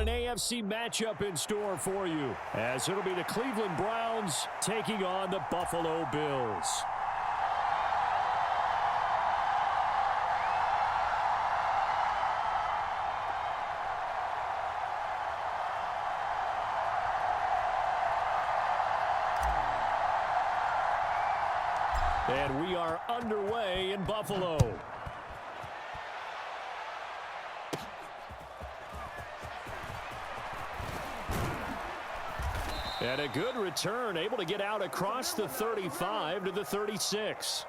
AFC matchup in store for you, as it'll be the Cleveland Browns taking on the Buffalo Bills. And we are underway in Buffalo. And a good return, able to get out across the 35 to the 36.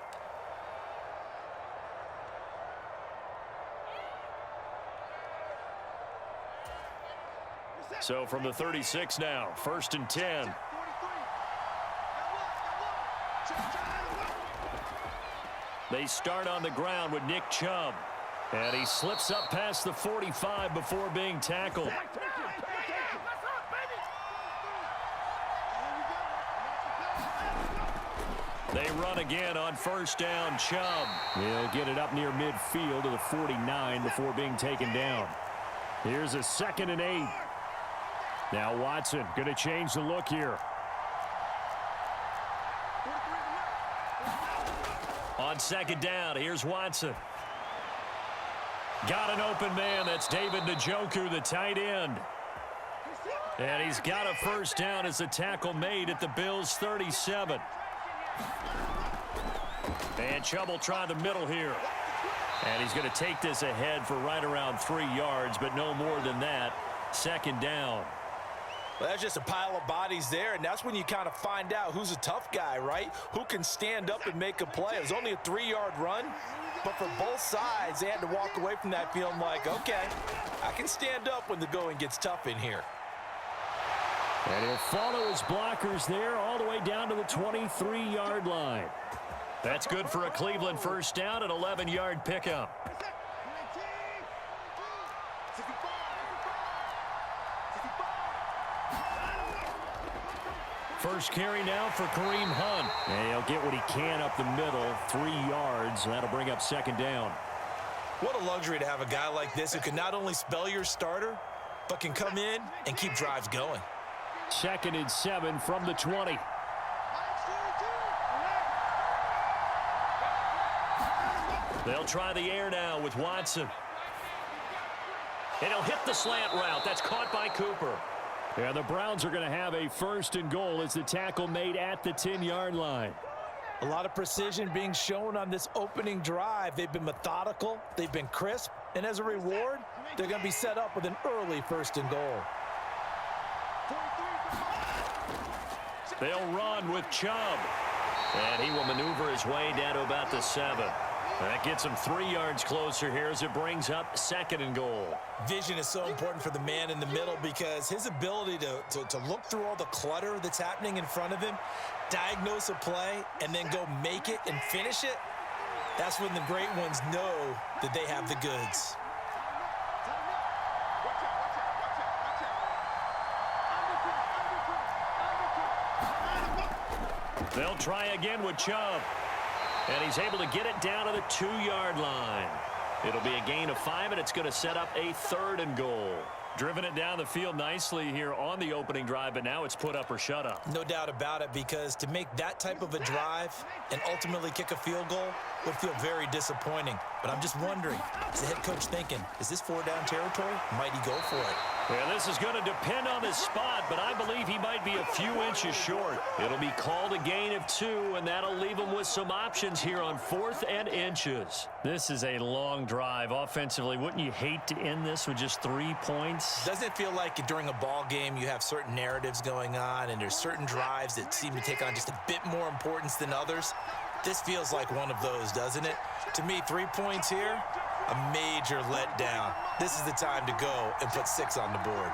So from the 36 now, 1st and 10. They start on the ground with Nick Chubb. And he slips up past the 45 before being tackled. They run again on 1st down. Chubb. He'll get it up near midfield to the 49 before being taken down. Here's a 2nd and 8. Now Watson going to change the look here. On 2nd down, here's Watson. Got an open man. That's David Njoku, the tight end. And he's got a 1st down as the tackle made at the Bills' 37. And Chubb will try the middle here. And he's going to take this ahead for right around 3 yards, but no more than that. 2nd down. Well, that's just a pile of bodies there, and that's when you kind of find out who's a tough guy, right? Who can stand up and make a play. It was only a 3-yard run, but for both sides, they had to walk away from that feeling like, okay, I can stand up when the going gets tough in here. And he'll follow his blockers there all the way down to the 23-yard line. That's good for a Cleveland 1st down, an 11-yard pickup. First carry now for Kareem Hunt. And he'll get what he can up the middle, 3 yards. That'll bring up 2nd down. What a luxury to have a guy like this who can not only spell your starter, but can come in and keep drives going. 2nd and 7 from the 20. They'll try the air now with Watson. And he'll hit the slant route. That's caught by Cooper. Yeah, the Browns are going to have a 1st and goal as the tackle made at the 10-yard line. A lot of precision being shown on this opening drive. They've been methodical. They've been crisp. And as a reward, they're going to be set up with an early 1st and goal. They'll run with Chubb. And he will maneuver his way down to about the 7. That gets him 3 yards closer here as it brings up 2nd and goal. Vision is so important for the man in the middle because his ability to look through all the clutter that's happening in front of him, diagnose a play, and then go make it and finish it, that's when the great ones know that they have the goods. They'll try again with Chubb. And he's able to get it down to the 2-yard line. It'll be a gain of 5, and it's going to set up a 3rd and goal. Driven it down the field nicely here on the opening drive, but now it's put up or shut up. No doubt about it, because to make that type of a drive and ultimately kick a field goal would feel very disappointing. But I'm just wondering, is the head coach thinking, is this 4-down territory? Might he go for it? Yeah, this is going to depend on his spot, but I believe he might be a few inches short. It'll be called a gain of 2, and that'll leave him with some options here on 4th and inches. This is a long drive offensively. Wouldn't you hate to end this with just 3 points? Doesn't it feel like during a ball game you have certain narratives going on, and there's certain drives that seem to take on just a bit more importance than others? This feels like one of those, doesn't it? To me, 3 points here, a major letdown. This is the time to go and put 6 on the board.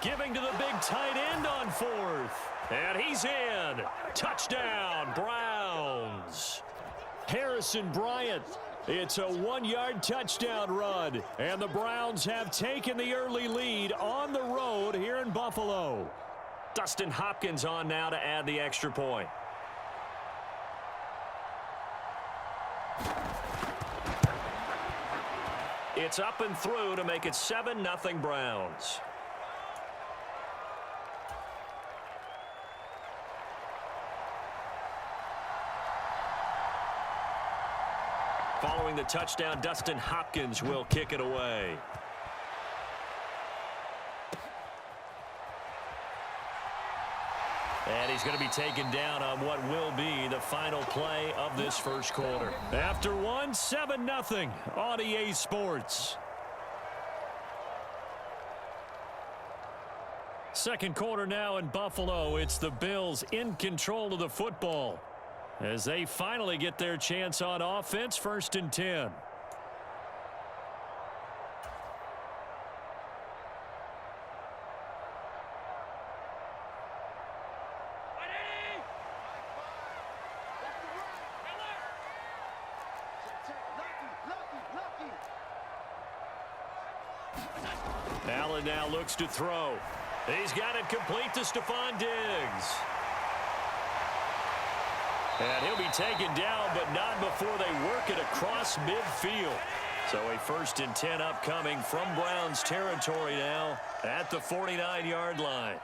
Giving to the big tight end on 4th. And he's in. Touchdown, Browns. Harrison Bryant. It's a 1-yard touchdown run. And the Browns have taken the early lead on the road here in Buffalo. Dustin Hopkins on now to add the extra point. It's up and through to make it 7-0 Browns. Following the touchdown, Dustin Hopkins will kick it away. And he's going to be taken down on what will be the final play of this first quarter. After one, 7-0 on EA Sports. Second quarter now in Buffalo. It's the Bills in control of the football as they finally get their chance on offense, 1st and 10. Allen now looks to throw. He's got it complete to Stephon Diggs. And he'll be taken down, but not before they work it across midfield. So a 1st and 10 upcoming from Browns territory now at the 49-yard line.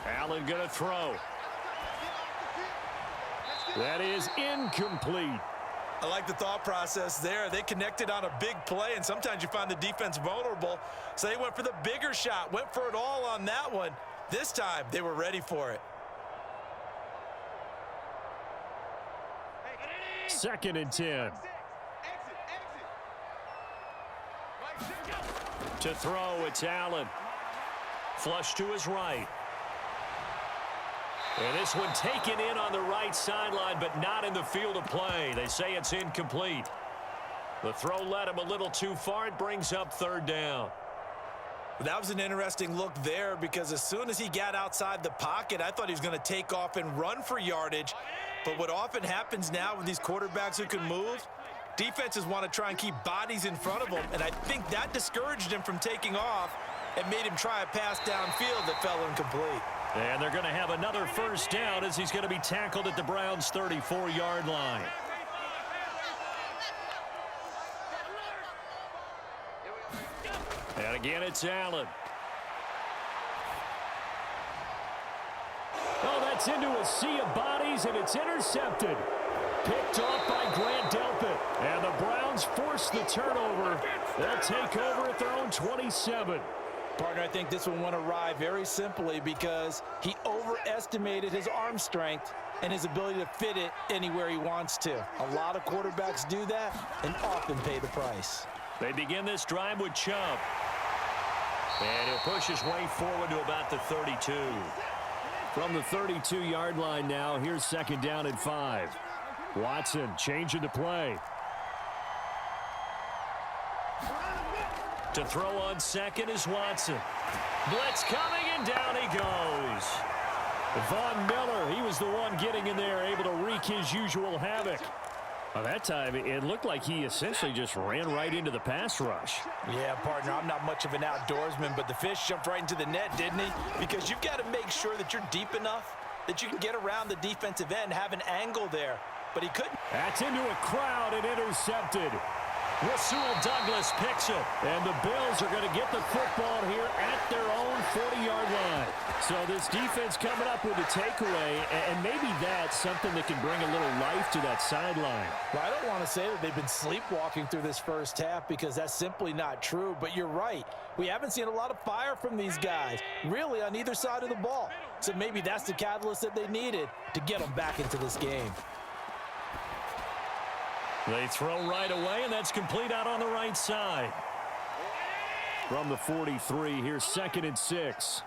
Allen going to throw. That is incomplete. I like the thought process there. They connected on a big play, and sometimes you find the defense vulnerable. So they went for the bigger shot, went for it all on that one. This time, they were ready for it. 2nd and 10. To throw, it's Allen. Flush to his right. And this one taken in on the right sideline, but not in the field of play. They say it's incomplete. The throw led him a little too far. It brings up 3rd down. That was an interesting look there because as soon as he got outside the pocket, I thought he was going to take off and run for yardage. But what often happens now with these quarterbacks who can move, defenses want to try and keep bodies in front of them. And I think that discouraged him from taking off and made him try a pass downfield that fell incomplete. And they're going to have another 1st down as he's going to be tackled at the Browns' 34-yard line. And again, it's Allen. Oh, that's into a sea of bodies, and it's intercepted. Picked off by Grant Delpit. And the Browns force the turnover. They'll take over at their own 27. Partner, I think this one went awry very simply because he overestimated his arm strength and his ability to fit it anywhere he wants to. A lot of quarterbacks do that and often pay the price. They begin this drive with Chubb. And he'll push his way forward to about the 32. From the 32-yard line now, here's 2nd down and 5. Watson changing the play. To throw on 2nd is Watson. Blitz coming, and down he goes. Von Miller, he was the one getting in there, able to wreak his usual havoc. By that time, it looked like he essentially just ran right into the pass rush. Yeah, partner, I'm not much of an outdoorsman, but the fish jumped right into the net, didn't he? Because you've got to make sure that you're deep enough that you can get around the defensive end, have an angle there. But he couldn't. That's into a crowd and intercepted. Rasul Douglas picks it, and the Bills are going to get the football here at their own 40-yard line. So this defense coming up with a takeaway, and maybe that's something that can bring a little life to that sideline. Well, I don't want to say that they've been sleepwalking through this first half because that's simply not true, but you're right. We haven't seen a lot of fire from these guys, really on either side of the ball. So maybe that's the catalyst that they needed to get them back into this game. They throw right away, and that's complete out on the right side. From the 43, here's 2nd and 6.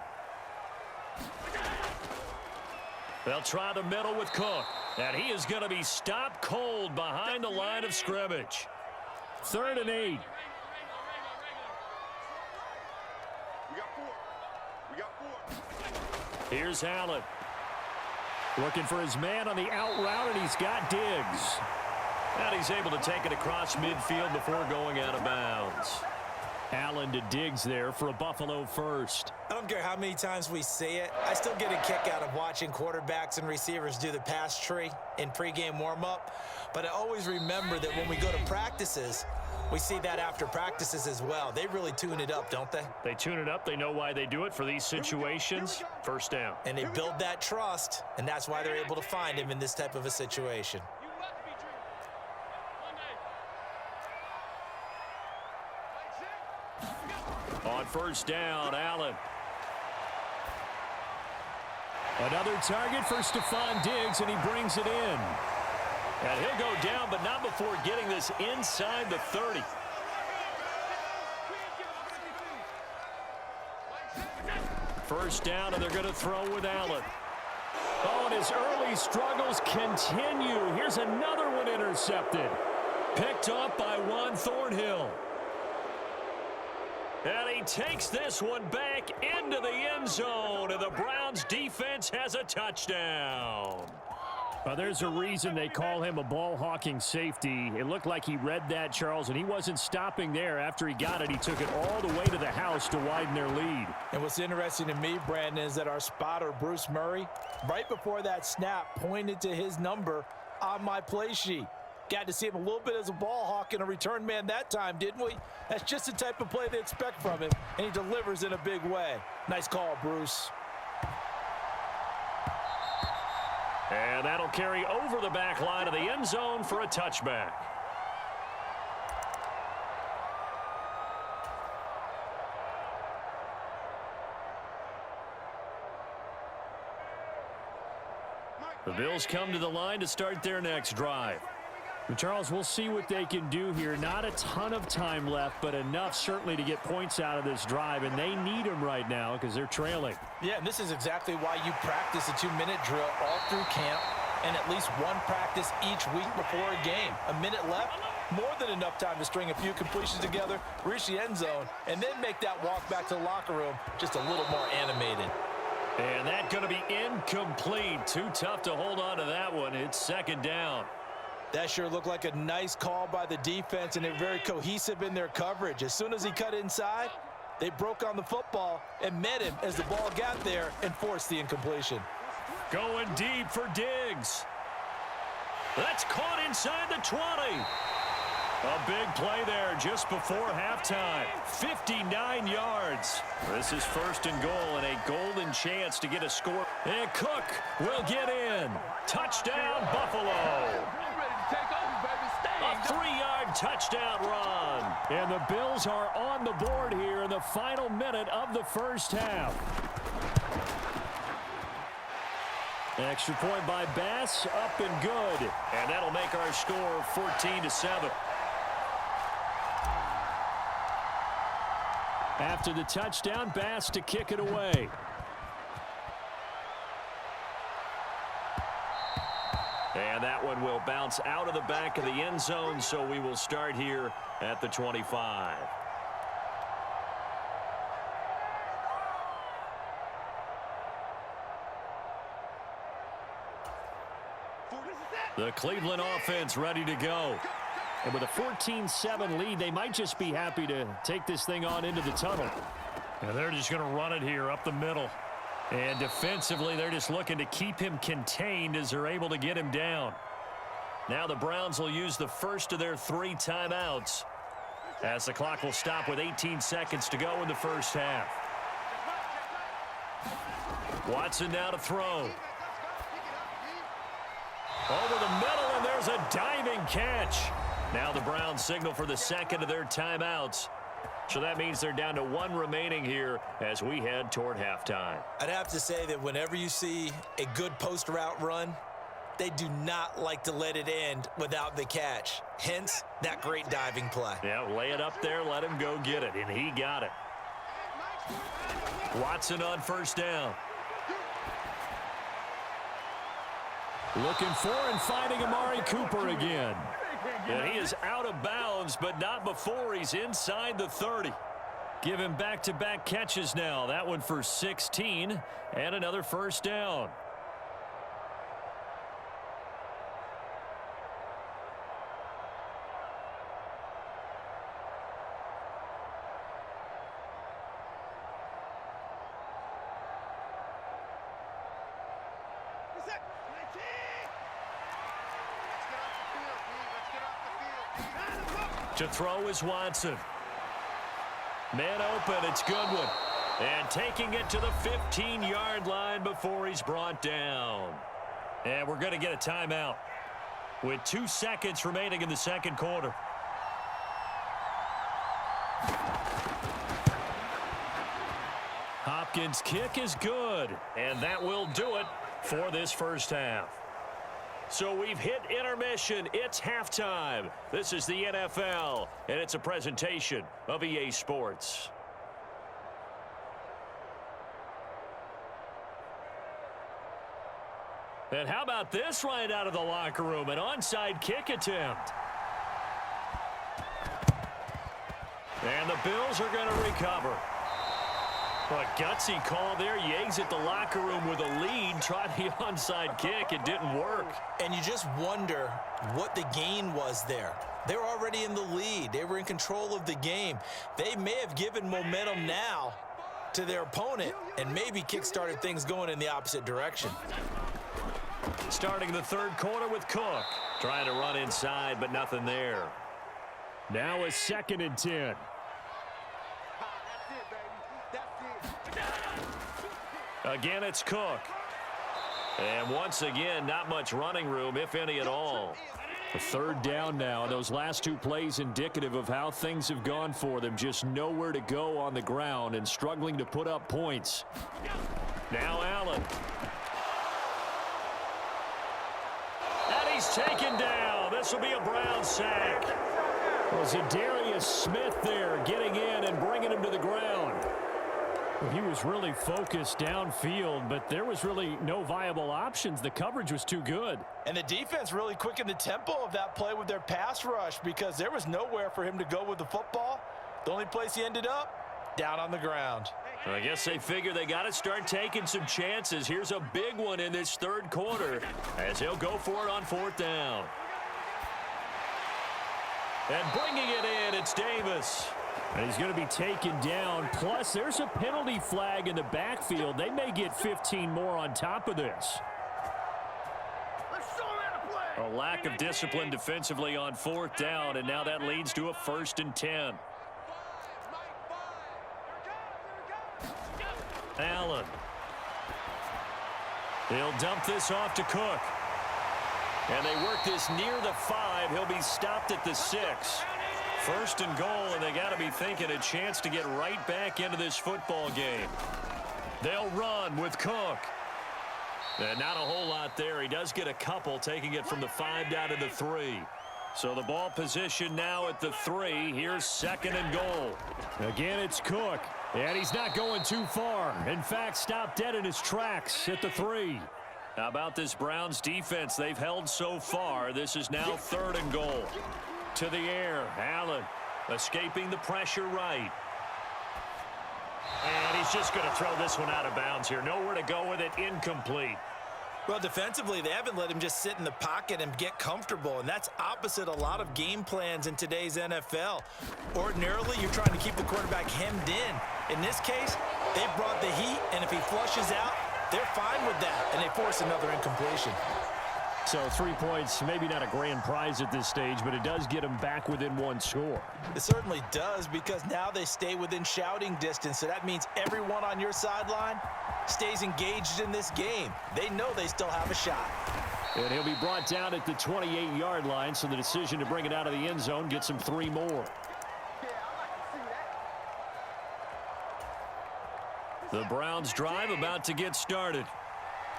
They'll try the middle with Cook, and he is going to be stopped cold behind the line of scrimmage. 3rd and 8. Here's Allen. Looking for his man on the out route, and he's got Diggs. And he's able to take it across midfield before going out of bounds. Allen to Diggs there for a Buffalo first. I don't care how many times we see it. I still get a kick out of watching quarterbacks and receivers do the pass tree in pregame warm-up. But I always remember that when we go to practices, we see that after practices as well. They really tune it up, don't they? They tune it up. They know why they do it for these situations. First down. And they build that trust, and that's why they're able to find him in this type of a situation. On first down, Allen. Another target for Stephon Diggs, and he brings it in. And he'll go down, but not before getting this inside the 30. First down, and they're going to throw with Allen. Oh, and his early struggles continue. Here's another one intercepted. Picked up by Juan Thornhill. And he takes this one back into the end zone, and the Browns defense has a touchdown. Well, there's a reason they call him a ball-hawking safety. It looked like he read that, Charles, and he wasn't stopping there. After he got it, he took it all the way to the house to widen their lead. And what's interesting to me, Brandon, is that our spotter, Bruce Murray, right before that snap, pointed to his number on my play sheet. Got to see him a little bit as a ball hawk and a return man that time, didn't we? That's just the type of play they expect from him, and he delivers in a big way. Nice call, Bruce. And that'll carry over the back line of the end zone for a touchback. The Bills come to the line to start their next drive. Charles, we'll see what they can do here. Not a ton of time left, but enough certainly to get points out of this drive, and they need them right now because they're trailing. Yeah, and this is exactly why you practice a 2-minute drill all through camp and at least one practice each week before a game. A minute left, more than enough time to string a few completions together, reach the end zone, and then make that walk back to the locker room just a little more animated. And that's going to be incomplete. Too tough to hold on to that one. It's second down. That sure looked like a nice call by the defense, and they're very cohesive in their coverage. As soon as he cut inside, they broke on the football and met him as the ball got there and forced the incompletion. Going deep for Diggs. That's caught inside the 20. A big play there just before halftime. 59 yards. This is first and goal and a golden chance to get a score. And Cook will get in. Touchdown, Buffalo. A 3-yard touchdown run. And the Bills are on the board here in the final minute of the first half. Extra point by Bass, up and good. And that'll make our score 14-7. After the touchdown, Bass to kick it away. And that one will bounce out of the back of the end zone, so we will start here at the 25. The Cleveland offense ready to go. And with a 14-7 lead, they might just be happy to take this thing on into the tunnel. And they're just going to run it here up the middle. And defensively, they're just looking to keep him contained as they're able to get him down. Now the Browns will use the first of their 3 timeouts, as the clock will stop with 18 seconds to go in the first half. Watson now to throw. Over the middle, and there's a diving catch. Now the Browns signal for the second of their timeouts. So that means they're down to 1 remaining here as we head toward halftime. I'd have to say that whenever you see a good post route run, they do not like to let it end without the catch. Hence, that great diving play. Yeah, lay it up there, let him go get it, and he got it. Watson on first down. Looking for and finding Amari Cooper again. And he is out of bounds, but not before he's inside the 30. Give him back-to-back catches now. That one for 16 and another first down. To throw is Watson. Man open, it's Goodwin. And taking it to the 15-yard line before he's brought down. And we're going to get a timeout with 2 seconds remaining in the second quarter. Hopkins' kick is good, and that will do it for this first half. So we've hit intermission. It's halftime. This is the NFL, and it's a presentation of EA Sports. And how about this right out of the locker room? An onside kick attempt. And the Bills are going to recover. A gutsy call there. You exit the locker room with a lead. Tried the onside kick. It didn't work. And you just wonder what the gain was there. They were already in the lead. They were in control of the game. They may have given momentum now to their opponent and maybe kick-started things going in the opposite direction. Starting the third quarter with Cook. Trying to run inside, but nothing there. Now a 2nd and 10. Again, it's Cook. And once again, not much running room, if any at all. A 3rd down now. Those last 2 plays indicative of how things have gone for them. Just nowhere to go on the ground and struggling to put up points. Now Allen. And he's taken down. This will be a Brown sack. Was it Darius Smith there getting in and bringing him to the ground? He was really focused downfield, but there was really no viable options. The coverage was too good. And the defense really quickened the tempo of that play with their pass rush because there was nowhere for him to go with the football. The only place he ended up, down on the ground. I guess they figure they got to start taking some chances. Here's a big one in this third quarter as he'll go for it on 4th down. And bringing it in, it's Davis. And he's going to be taken down. Plus, there's a penalty flag in the backfield. They may get 15 more on top of this. A lack of discipline defensively on 4th down, and now that leads to a 1st and 10. Allen. He'll dump this off to Cook. And they work this near the 5. He'll be stopped at the 6. 1st and goal, and they got to be thinking a chance to get right back into this football game. They'll run with Cook. And not a whole lot there. He does get a couple, taking it from the 5 down to the 3. So the ball position now at the 3. Here's 2nd and goal. Again, it's Cook. And he's not going too far. In fact, stopped dead in his tracks at the 3. How about this Browns defense? They've held so far. This is now 3rd and goal. To the air, Allen escaping the pressure right. And he's just going to throw this one out of bounds here. Nowhere to go with it, incomplete. Well, defensively, they haven't let him just sit in the pocket and get comfortable, and that's opposite a lot of game plans in today's NFL. Ordinarily, you're trying to keep the quarterback hemmed in. In this case, they brought the heat, and if he flushes out, they're fine with that, and they force another incompletion. So 3 points, maybe not a grand prize at this stage, but it does get them back within 1 score. It certainly does, because now they stay within shouting distance, so that means everyone on your sideline stays engaged in this game. They know they still have a shot. And he'll be brought down at the 28-yard line, so the decision to bring it out of the end zone gets him 3 more. The Browns drive about to get started.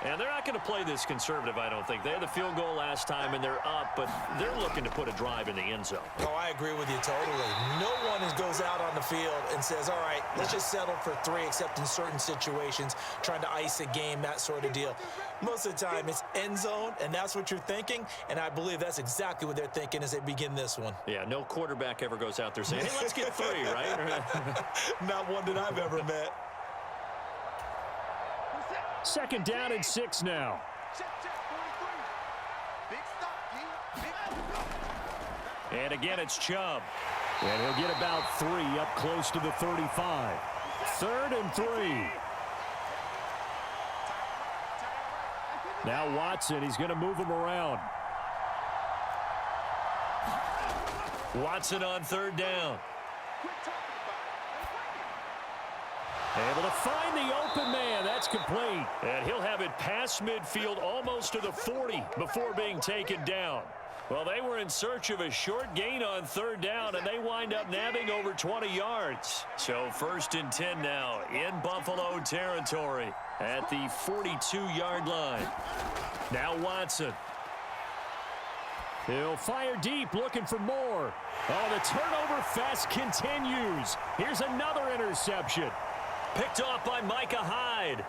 And they're not going to play this conservative, I don't think. They had the field goal last time, and they're up, but they're looking to put a drive in the end zone. Oh, I agree with you totally. No one goes out on the field and says, all right, let's just settle for 3, except in certain situations, trying to ice a game, that sort of deal. Most of the time, it's end zone, and that's what you're thinking, and I believe that's exactly what they're thinking as they begin this one. Yeah, no quarterback ever goes out there saying, hey, let's get 3, right? Not one that I've ever met. 2nd down and 6 now. And again, it's Chubb. And he'll get about 3 up close to the 35. 3rd and 3. Now Watson, he's going to move him around. Watson on third down. Able to find the open man. That's complete. And he'll have it past midfield almost to the 40 before being taken down. Well, they were in search of a short gain on third down, and they wind up nabbing over 20 yards. So 1st and 10 now in Buffalo territory at the 42-yard line. Now Watson. He'll fire deep, looking for more. Oh, the turnover fest continues. Here's another interception. Picked off by Micah Hyde.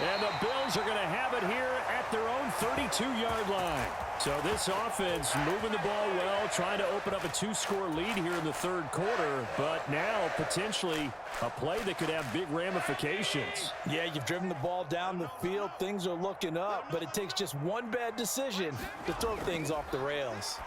And the Bills are going to have it here at their own 32-yard line. So this offense moving the ball well, trying to open up a 2-score lead here in the third quarter, but now potentially a play that could have big ramifications. Yeah, you've driven the ball down the field. Things are looking up, but it takes just one bad decision to throw things off the rails.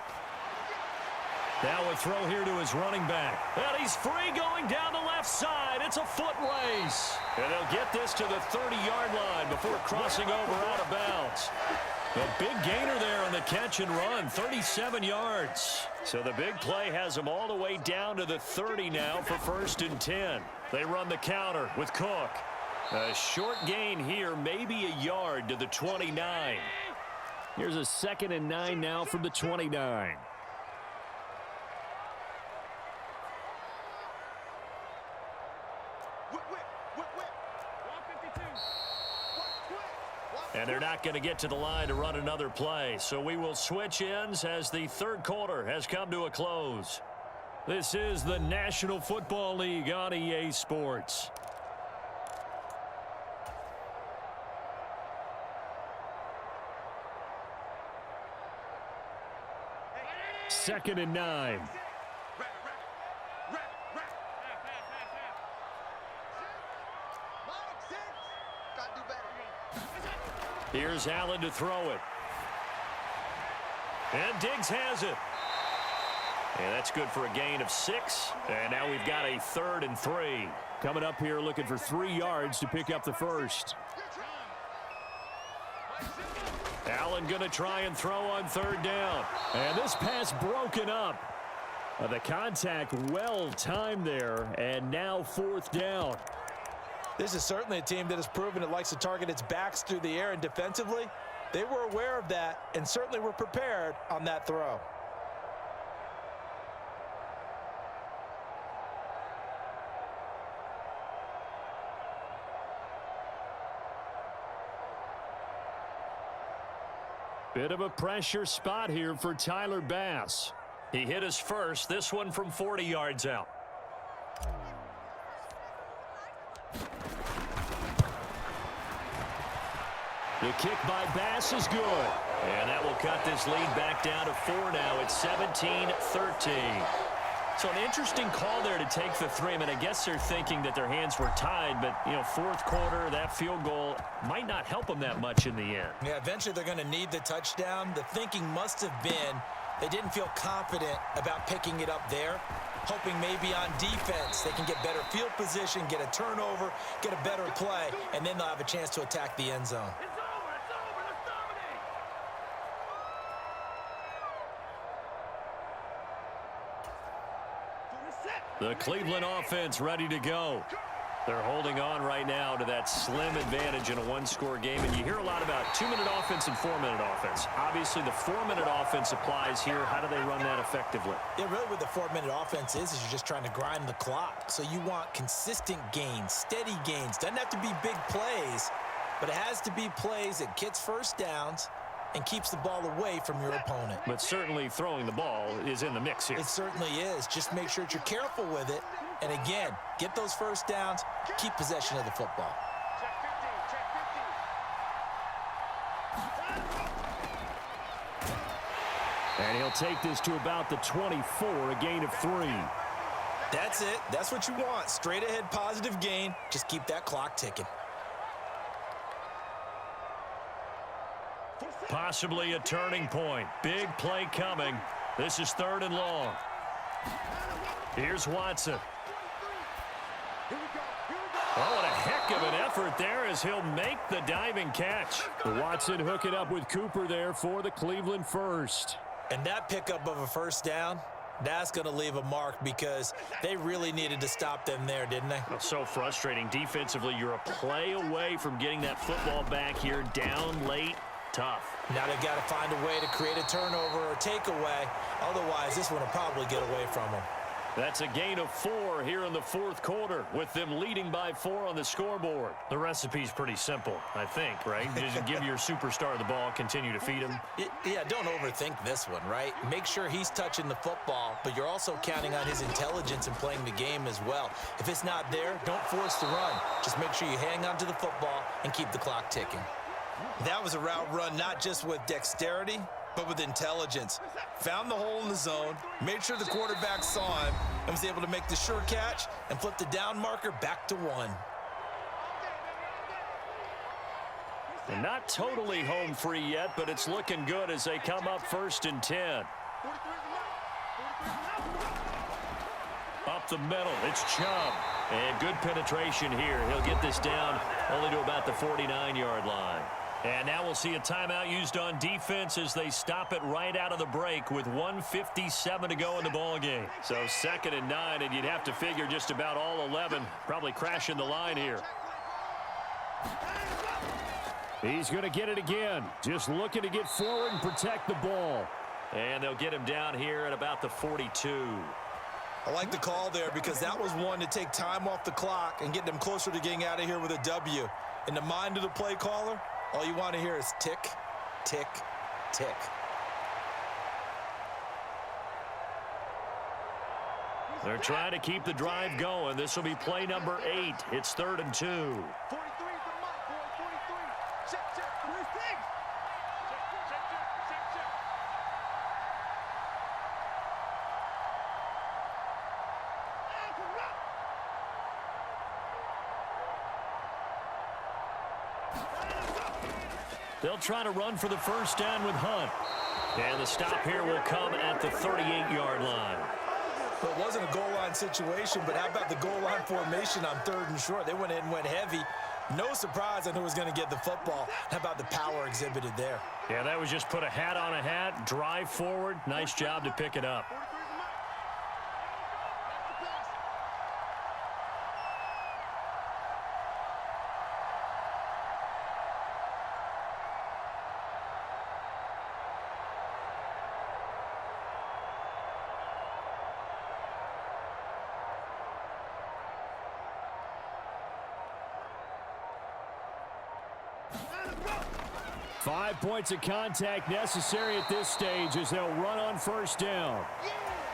Now a throw here to his running back. And he's free going down the left side. It's a foot race. And they'll get this to the 30-yard line before crossing over out of bounds. A big gainer there on the catch and run, 37 yards. So the big play has them all the way down to the 30 now for 1st and 10. They run the counter with Cook. A short gain here, maybe a yard to the 29. Here's a 2nd and 9 now from the 29. And they're not going to get to the line to run another play. So we will switch ends as the third quarter has come to a close. This is the National Football League on EA Sports. Second and 9. Here's Allen to throw it. And Diggs has it. And that's good for a gain of 6. And now we've got a 3rd and 3. Coming up here looking for 3 yards to pick up the first. Allen going to try and throw on 3rd down. And this pass broken up. The contact well timed there. And now 4th down. This is certainly a team that has proven it likes to target its backs through the air, and defensively, they were aware of that and certainly were prepared on that throw. Bit of a pressure spot here for Tyler Bass. He hit his first, this one from 40 yards out. The kick by Bass is good. And that will cut this lead back down to 4 now. It's 17-13. So an interesting call there to take the 3. I mean, I guess they're thinking that their hands were tied, but, you know, 4th quarter, that field goal might not help them that much in the end. Yeah, eventually they're going to need the touchdown. The thinking must have been they didn't feel confident about picking it up there, hoping maybe on defense they can get better field position, get a turnover, get a better play, and then they'll have a chance to attack the end zone. The Cleveland offense ready to go. They're holding on right now to that slim advantage in a 1-score game. And you hear a lot about 2-minute offense and 4-minute offense. Obviously, the 4-minute offense applies here. How do they run that effectively? Yeah, really what the 4-minute offense is you're just trying to grind the clock. So you want consistent gains, steady gains. Doesn't have to be big plays, but it has to be plays that gets first downs and keeps the ball away from your opponent. But certainly throwing the ball is in the mix here. It certainly is. Just make sure that you're careful with it. And again, get those first downs, keep possession of the football. And he'll take this to about the 24, a gain of 3. That's it. That's what you want. Straight ahead positive gain. Just keep that clock ticking. Possibly a turning point. Big play coming. This is 3rd and long. Here's Watson. Oh, and a heck of an effort there as he'll make the diving catch. Watson hooking up with Cooper there for the Cleveland first. And that pickup of a first down, that's going to leave a mark because they really needed to stop them there, didn't they? So frustrating. Defensively, you're a play away from getting that football back here down late. Tough. Now they've got to find a way to create a turnover or takeaway. Otherwise, this one will probably get away from them. That's a gain of 4 here in the fourth quarter with them leading by 4 on the scoreboard. The recipe's pretty simple, I think, right? Just give your superstar the ball, continue to feed him. Yeah, don't overthink this one, right? Make sure he's touching the football, but you're also counting on his intelligence in playing the game as well. If it's not there, don't force the run. Just make sure you hang on to the football and keep the clock ticking. That was a route run not just with dexterity, but with intelligence. Found the hole in the zone, made sure the quarterback saw him, and was able to make the sure catch and flip the down marker back to 1. And not totally home free yet, but it's looking good as they come up 1st and 10. Up the middle, it's Chubb. And good penetration here. He'll get this down only to about the 49-yard line. And now we'll see a timeout used on defense as they stop it right out of the break with 1:57 to go in the ballgame. So 2nd and 9, and you'd have to figure just about all 11 probably crashing the line here. He's going to get it again. Just looking to get forward and protect the ball. And they'll get him down here at about the 42. I like the call there because that was one to take time off the clock and get them closer to getting out of here with a W. In the mind of the play caller, all you want to hear is tick, tick, tick. They're trying to keep the drive going. This will be play number 8. It's 3rd and 2. 43 is the mark, boy. 43. Check. Where's Tiggs? Check. They'll try to run for the first down with Hunt. And the stop here will come at the 38-yard line. Well, it wasn't a goal line situation, but how about the goal line formation on 3rd and short? They went in and went heavy. No surprise on who was going to get the football. How about the power exhibited there? Yeah, that was just put a hat on a hat, drive forward. Nice job to pick it up. Five points of contact necessary at this stage as they'll run on first down.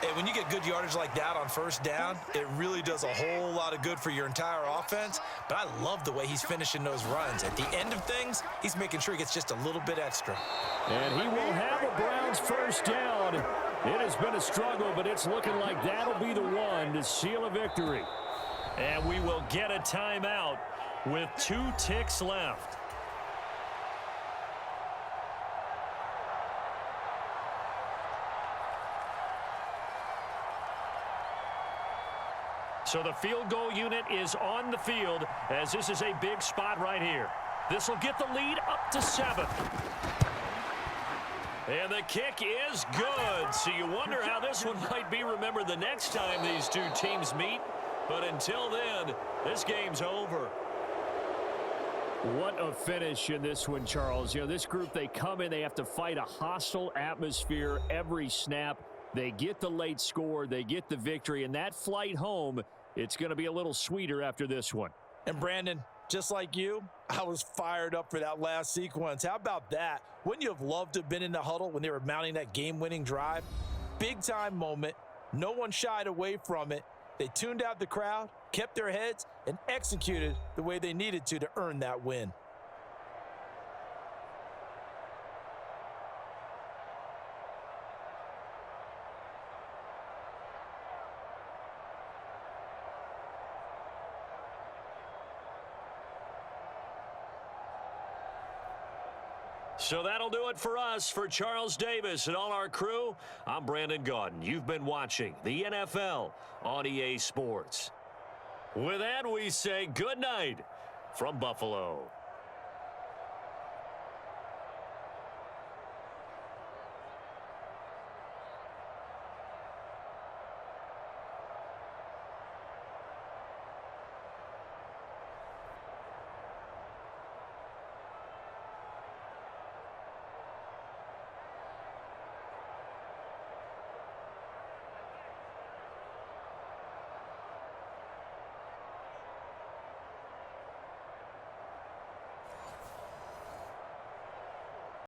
Hey, when you get good yardage like that on first down, it really does a whole lot of good for your entire offense. But I love the way he's finishing those runs. At the end of things, he's making sure he gets just a little bit extra. And he will have a Browns first down. It has been a struggle, but it's looking like that'll be the one to seal a victory. And we will get a timeout with 2 ticks left. So the field goal unit is on the field as this is a big spot right here. This will get the lead up to 7. And the kick is good. So you wonder how this one might be remembered the next time these two teams meet. But until then, this game's over. What a finish in this one, Charles. You know, this group, they come in, they have to fight a hostile atmosphere every snap. They get the late score, they get the victory, and that flight home, it's going to be a little sweeter after this one. And Brandon, just like you, I was fired up for that last sequence. How about that? Wouldn't you have loved to have been in the huddle when they were mounting that game-winning drive? Big-time moment. No one shied away from it. They tuned out the crowd, kept their heads, and executed the way they needed to earn that win. So that'll do it for us. For Charles Davis and all our crew, I'm Brandon Gaudin. You've been watching the NFL on EA Sports. With that, we say good night from Buffalo.